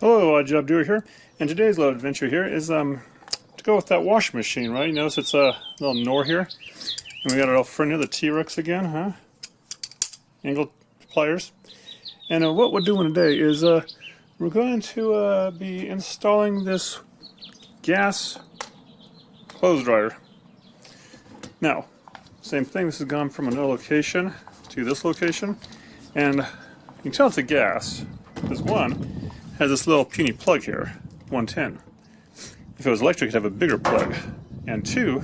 Hello, Odd Job Doer here, and today's little adventure here is to go with that washing machine, right? You notice it's a little Noir here, and we got our old friend here, the T-Rex again, huh? Angle pliers. And what we're doing today is we're going to be installing this gas clothes dryer. Now, same thing, this has gone from another location to this location, and you can tell it's a gas. This one has this little puny plug here, 110. If it was electric, it'd have a bigger plug. And two,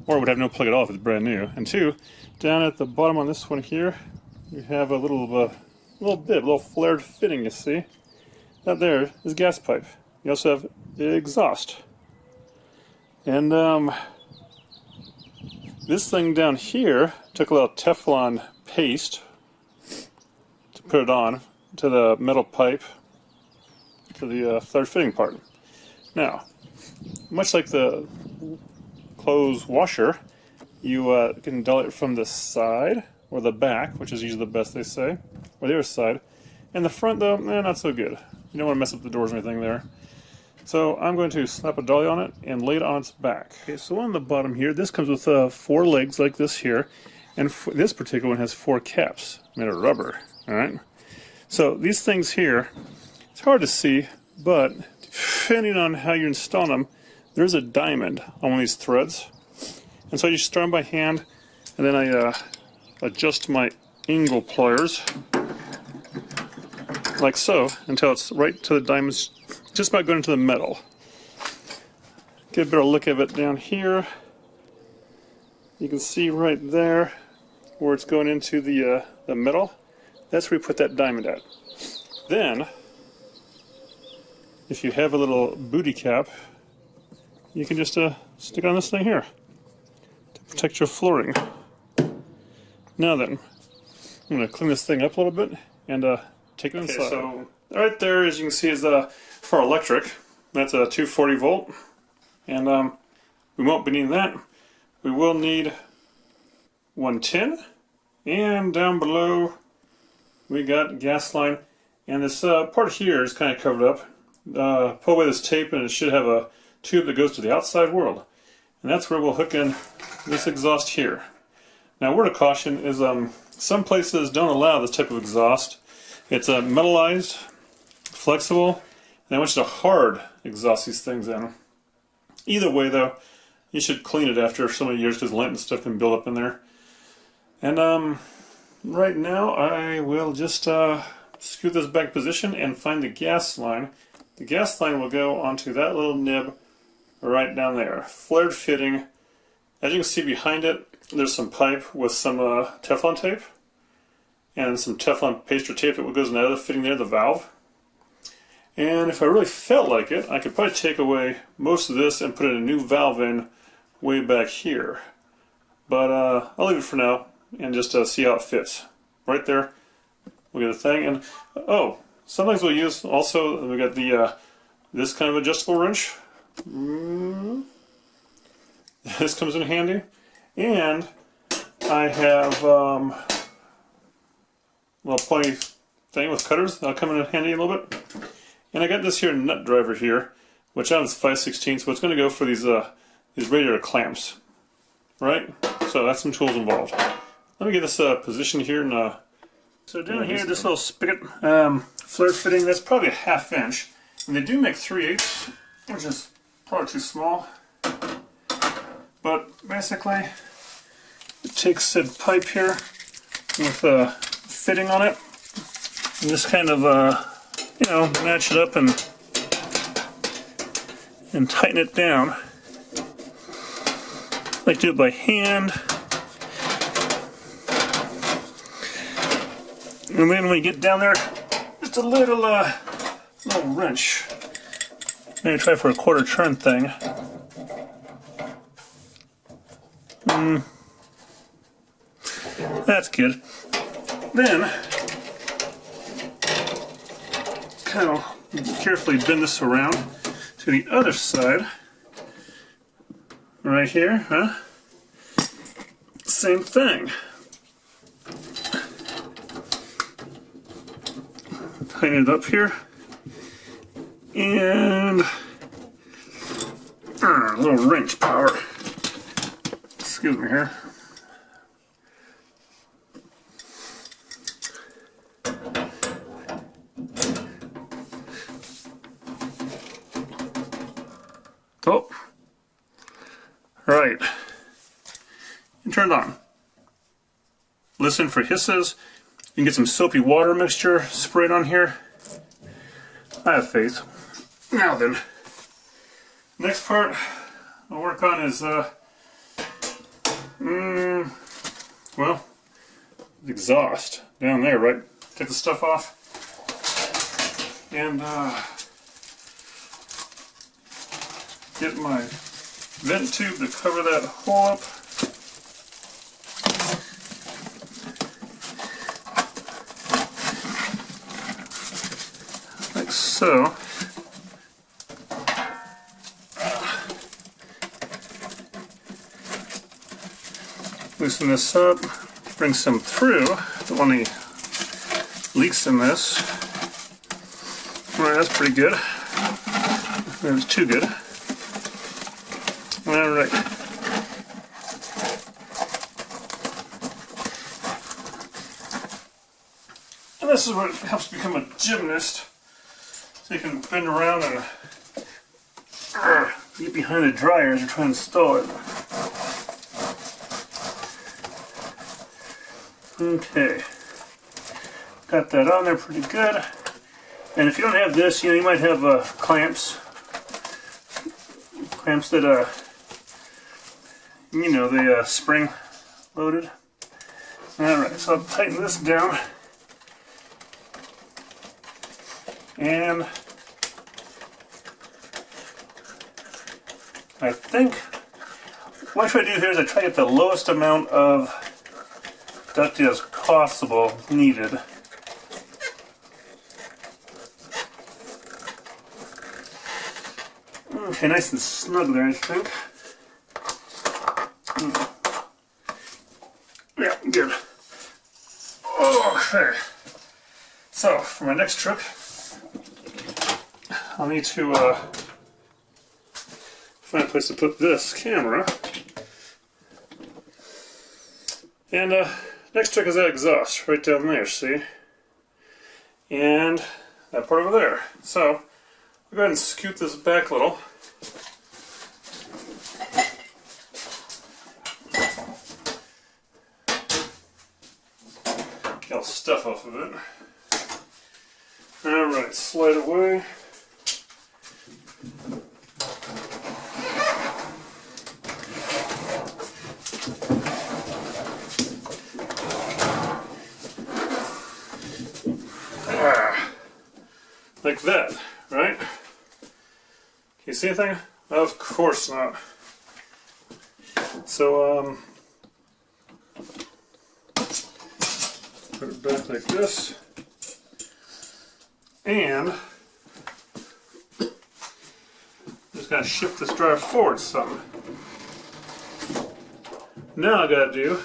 or it would have no plug at all if it's brand new. And two, down at the bottom on this one here, you have a little flared fitting, you see. That there is gas pipe. You also have the exhaust. And this thing down here took a little Teflon paste to put it on to the metal pipe to the flared fitting part. Now, much like the clothes washer, you can dull it from the side or the back, which is usually the best, they say, or the other side. And the front, though, not so good. You don't want to mess up the doors or anything there. So I'm going to slap a dolly on it and lay it on its back. Okay, so on the bottom here, this comes with 4 legs like this here, and this particular one has 4 caps made of rubber. All right. So these things here, it's hard to see, but depending on how you install them, there's a diamond on one of these threads. And so you start them by hand, and then I adjust my angle pliers, like so, until it's right to the diamonds, just about going into the metal. Get a better look of it down here. You can see right there where it's going into the metal. That's where we put that diamond at. Then, if you have a little booty cap, you can just stick on this thing here to protect your flooring. Now then, I'm going to clean this thing up a little bit and take it inside. Okay, so right there, as you can see, is for electric. That's a 240 volt, and we won't be needing that. We will need 110, and down below we got gas line, and this part here is kind of covered up. Pull away this tape and it should have a tube that goes to the outside world, and that's where we'll hook in this exhaust here. Now, a word of caution is some places don't allow this type of exhaust. It's metallized, flexible, and they want you to hard exhaust these things in. Either way though, you should clean it after so many years because lint and stuff can build up in there. And right now I will just screw this back position and find the gas line. The gas line will go onto that little nib right down there. Flared fitting. As you can see behind it, there's some pipe with some Teflon tape and some Teflon paste or tape that goes in that other fitting there, the valve. And if I really felt like it, I could probably take away most of this and put in a new valve in way back here. But I'll leave it for now and just see how it fits. Right there, we'll get the thing. And oh, sometimes we'll use also, we got the this kind of adjustable wrench. This comes in handy. And I have a little pointy thing with cutters that'll come in handy a little bit. And I got this here nut driver here, which I have is 5/16, so it's going to go for these radiator clamps, right? So that's some tools involved. Let me get this positioned here. And so down here, this little spigot flared fitting, that's probably a 1/2 inch. And they do make 3/8, which is probably too small. But basically, it takes said pipe here with a fitting on it, and just kind of you know, match it up and tighten it down. I like to do it by hand. And then when you get down there, just a little wrench. Maybe try for a 1/4 turn thing. That's good. Then, kind of carefully bend this around to the other side. Right here, huh? Same thing. Tighten it up here. And a little wrench power. Excuse me here. Oh, right. And turn it on. Listen for hisses. You can get some soapy water mixture sprayed on here. I have faith. Now then, next part I'll work on is, well, the exhaust down there, right? Take the stuff off. And, get my vent tube to cover that hole up. Like so. Loosen this up, bring some through. Don't want any leaks in this. Alright, that's pretty good. That was too good. Alright. And this is what helps become a gymnast. So you can bend around and get behind the dryer as you're trying to install it. Okay. Got that on there pretty good. And if you don't have this, you might have clamps. Clamps that they spring loaded. Alright, so I'll tighten this down. And I think what I try to do here is I try to get the lowest amount of ducting as possible needed. Okay, nice and snug there, I think. Yeah, good. Okay. So, for my next trick, I'll need to find a place to put this camera. And next trick is that exhaust right down there, see? And that part over there. So, I'll go ahead and scoot this back a little. Get all stuff off of it. Alright, slide away. Like that, right? Can you see anything? Of course not. So, put it back like this. And just gotta shift this dryer forward some. Now all I gotta do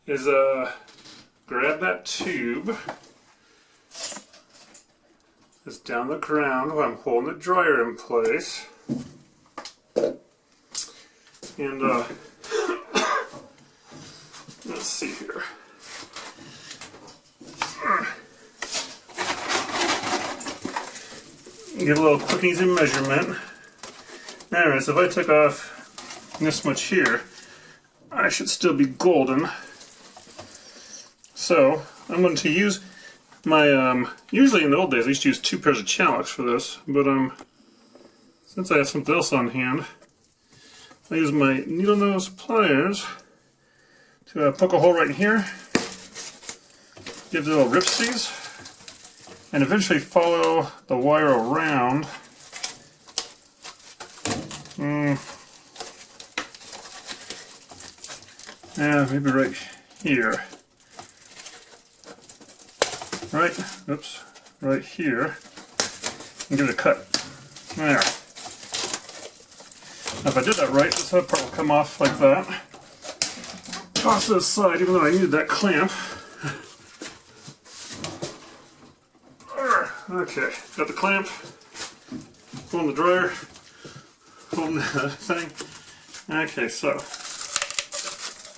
is grab that tube. It's down the ground while I'm holding the dryer in place. And let's see here. Give a little quick and easy measurement. Alright, so if I took off this much here, I should still be golden. So I'm going to use my, usually in the old days I used to use 2 pairs of channel for this, but since I have something else on hand, I use my needle nose pliers to poke a hole right here, give it little ripsies, and eventually follow the wire around. Yeah, maybe right here. Right here, and give it a cut. There. Now if I did that right, this other part will come off like that. Toss to the side, even though I needed that clamp. Okay, got the clamp. pulling the dryer, holding the thing. Okay, so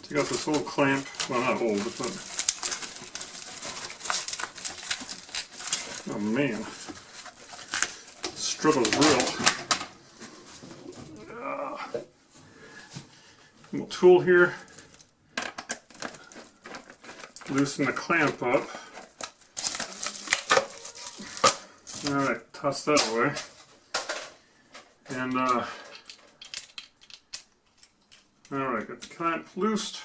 take out this old clamp. Well, not old, but oh man, struggle's real. Little tool here. Loosen the clamp up. Alright, toss that away. And alright, got the clamp loosed.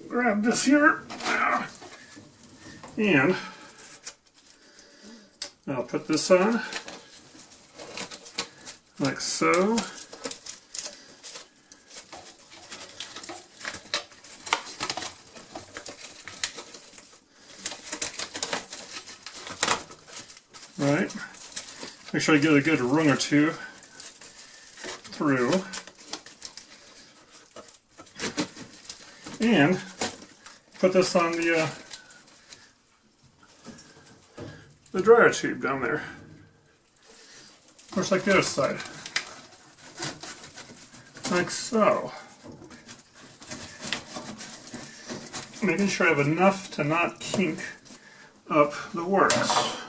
Grab this here. And I'll put this on like so. Right. Make sure I get a good rung or two through. And put this on the dryer tube down there. Just like the other side. Like so. Making sure I have enough to not kink up the works.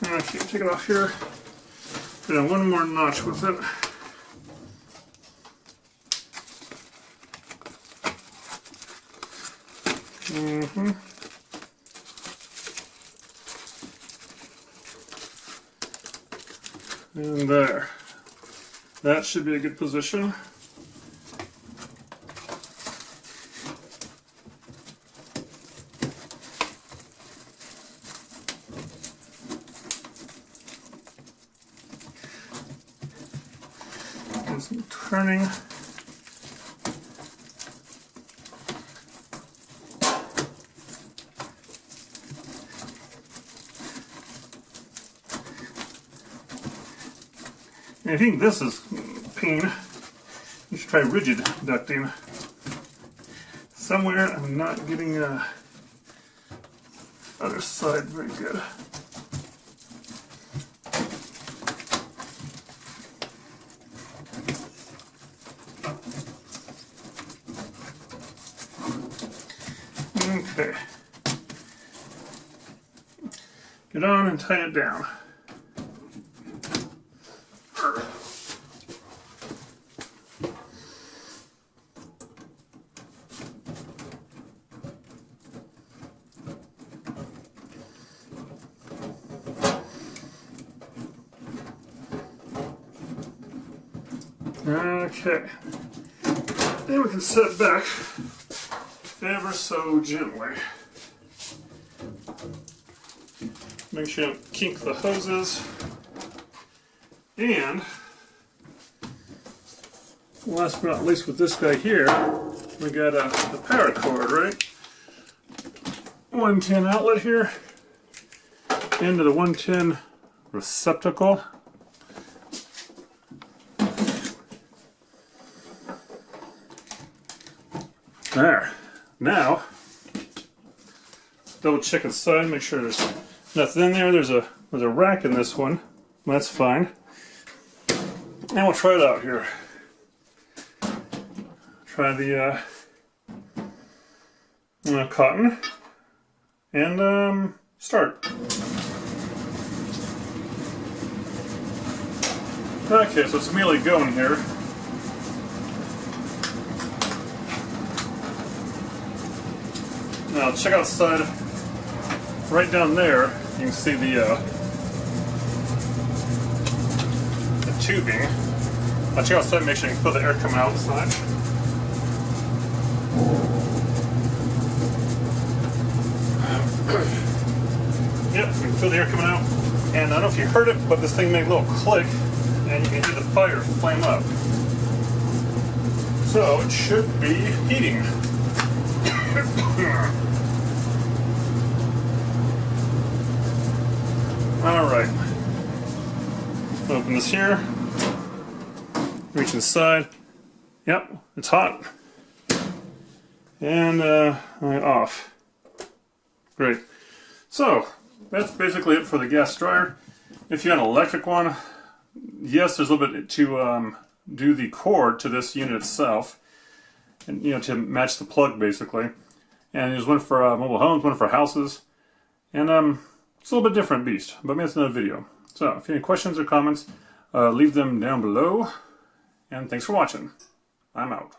Okay, take it off here. Put in one more notch with it. And there. That should be a good position. Some turning. I think this is pain. You should try rigid ducting. Somewhere I'm not getting other side very good. Okay. Get on and tighten it down. Okay. Then we can set it back ever so gently. Make sure you don't kink the hoses. And last but not least with this guy here, we got the power cord, right? 110 outlet here into the 110 receptacle. There. Now, double check inside, make sure there's nothing in there. There's a rack in this one. That's fine. And we'll try it out here. Try the cotton and start. Okay, so it's immediately going here. Now check outside, right down there, you can see the tubing. Now check outside, make sure you can feel the air coming outside. Yep, you can feel the air coming out. And I don't know if you heard it, but this thing made a little click, and you can hear the fire flame up. So it should be heating. Alright. Open this here. Reach inside. Yep, it's hot. And off. Great. So, that's basically it for the gas dryer. If you have an electric one, yes, there's a little bit to do the cord to this unit itself, and to match the plug basically. And there's one for mobile homes, one for houses, and it's a little bit different beast, but maybe that's another video. So, if you have any questions or comments, leave them down below, and thanks for watching. I'm out.